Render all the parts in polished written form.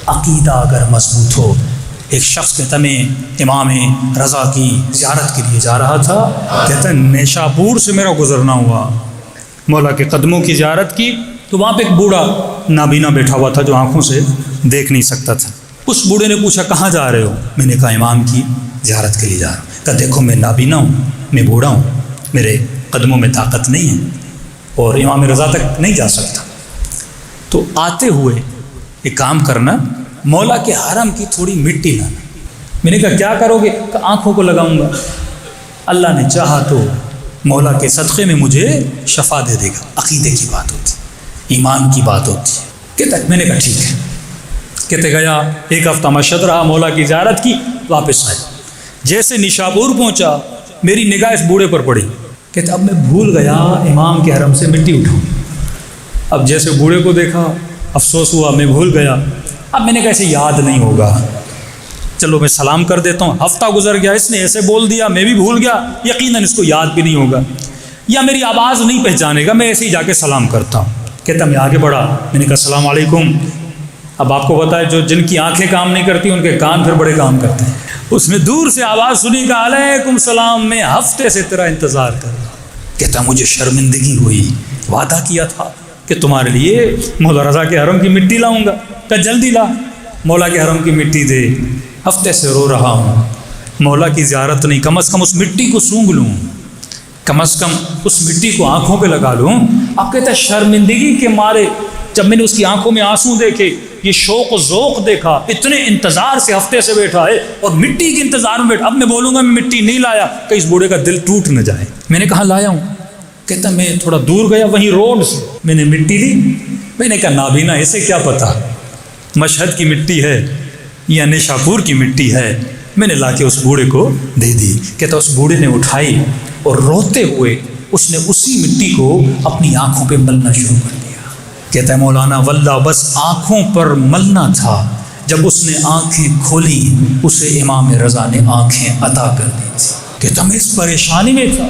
عقیدہ اگر مضبوط ہو. ایک شخص کہتا میں امام رضا کی زیارت کے لیے جا رہا تھا، کہتا ہے نیشاپور سے میرا گزرنا ہوا، مولا کے قدموں کی زیارت کی تو وہاں پہ ایک بوڑھا نابینا بیٹھا ہوا تھا جو آنکھوں سے دیکھ نہیں سکتا تھا. اس بوڑھے نے پوچھا کہاں جا رہے ہو؟ میں نے کہا امام کی زیارت کے لیے جا رہا ہوں. کہا دیکھو میں نابینا ہوں، میں بوڑھا ہوں، میرے قدموں میں طاقت نہیں ہے اور امام رضا تک نہیں جا سکتا. تو آتے ہوئے ایک کام کرنا، مولا کے حرم کی تھوڑی مٹی لانا. میں نے کہا کیا کرو گے؟ کہ آنکھوں کو لگاؤں گا، اللہ نے چاہا تو مولا کے صدقے میں مجھے شفا دے دے گا. عقیدے کی بات ہوتی، ایمان کی بات ہوتی ہے. کہتا میں نے کہا ٹھیک ہے. کہتے گیا، ایک ہفتہ مشہد رہا، مولا کی زیارت کی، واپس آئے. جیسے نشاپور پہنچا میری نگاہ اس بوڑھے پر پڑی. کہتے اب میں بھول گیا امام کے حرم سے مٹی اٹھاؤں. اب جیسے بوڑھے کو دیکھا افسوس ہوا، میں بھول گیا. اب میں نے کہا ایسے یاد نہیں ہوگا، چلو میں سلام کر دیتا ہوں. ہفتہ گزر گیا، اس نے ایسے بول دیا، میں بھی بھول گیا، یقیناً اس کو یاد بھی نہیں ہوگا یا میری آواز نہیں پہچانے گا، میں ایسے ہی جا کے سلام کرتا ہوں. کہتا میں آگے بڑھا، میں نے کہا السلام علیکم. اب آپ کو پتا ہے جو جن کی آنکھیں کام نہیں کرتی ان کے کان پھر بڑے کام کرتے ہیں. اس نے دور سے آواز سنی، کہا علیکم السلام، میں ہفتے سے تیرا انتظار کر رہا. کہتا مجھے شرمندگی ہوئی، وعدہ کیا تھا کہ تمہارے لیے مولا رضا کے حرم کی مٹی لاؤں گا. کہ جلدی لا. مولا کے حرم کی مٹی دے. ہفتے سے رو رہا ہوں، مولا کی زیارت نہیں، کم از کم اس مٹی کو سونگھ لوں، کم از کم اس مٹی کو آنکھوں پہ لگا لوں. اب کہتا ہے شرمندگی کے مارے جب میں نے اس کی آنکھوں میں آنسو دیکھے، یہ شوق و ذوق دیکھا، اتنے انتظار سے ہفتے سے بیٹھا ہے اور مٹی کے انتظار میں بیٹھا، اب میں بولوں گا میں مٹی نہیں لایا کہ اس بوڑھے کا دل ٹوٹ نہ جائے. میں نے کہا لایا ہوں. کہتا میں تھوڑا دور گیا، وہیں روڈ سے میں نے مٹی لی. میں نے کہا نابینا اسے کیا پتا مشہد کی مٹی ہے یا نیشاپور کی مٹی ہے. میں نے لا کے اس بوڑھے کو دے دی. کہتا اس بوڑھے نے اٹھائی اور روتے ہوئے اس نے اسی مٹی کو اپنی آنکھوں پہ ملنا شروع کر دیا. کہتا ہے مولانا واللہ بس آنکھوں پر ملنا تھا، جب اس نے آنکھیں کھولی اسے امام رضا نے آنکھیں عطا کر دی تھی. کہتا میں اس پریشانی میں تھا.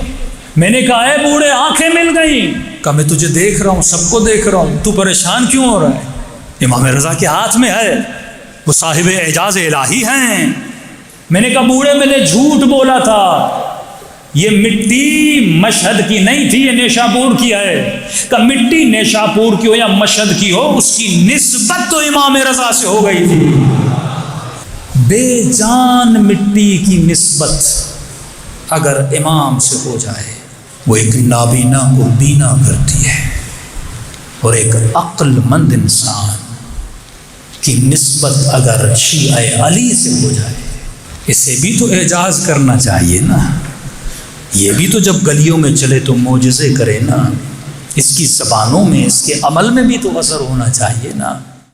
میں نے کہا اے بوڑھے آنکھیں مل گئیں. کہا میں تجھے دیکھ رہا ہوں، سب کو دیکھ رہا ہوں، تو پریشان کیوں ہو رہا ہے؟ امام رضا کے ہاتھ میں ہے، وہ صاحب اعجاز الہی ہیں. میں نے کہا بوڑھے میں نے جھوٹ بولا تھا، یہ مٹی مشہد کی نہیں تھی، یہ نیشاپور کی ہے. کہ مٹی نیشاپور کی ہو یا مشہد کی ہو، اس کی نسبت تو امام رضا سے ہو گئی تھی. بے جان مٹی کی نسبت اگر امام سے ہو جائے وہ ایک نابینا کو بینا کرتی ہے، اور ایک عقل مند انسان کی نسبت اگر شیعہ علی سے ہو جائے، اسے بھی تو اعجاز کرنا چاہیے نا. یہ بھی تو جب گلیوں میں چلے تو معجزے کرے نا. اس کی زبانوں میں، اس کے عمل میں بھی تو اثر ہونا چاہیے نا.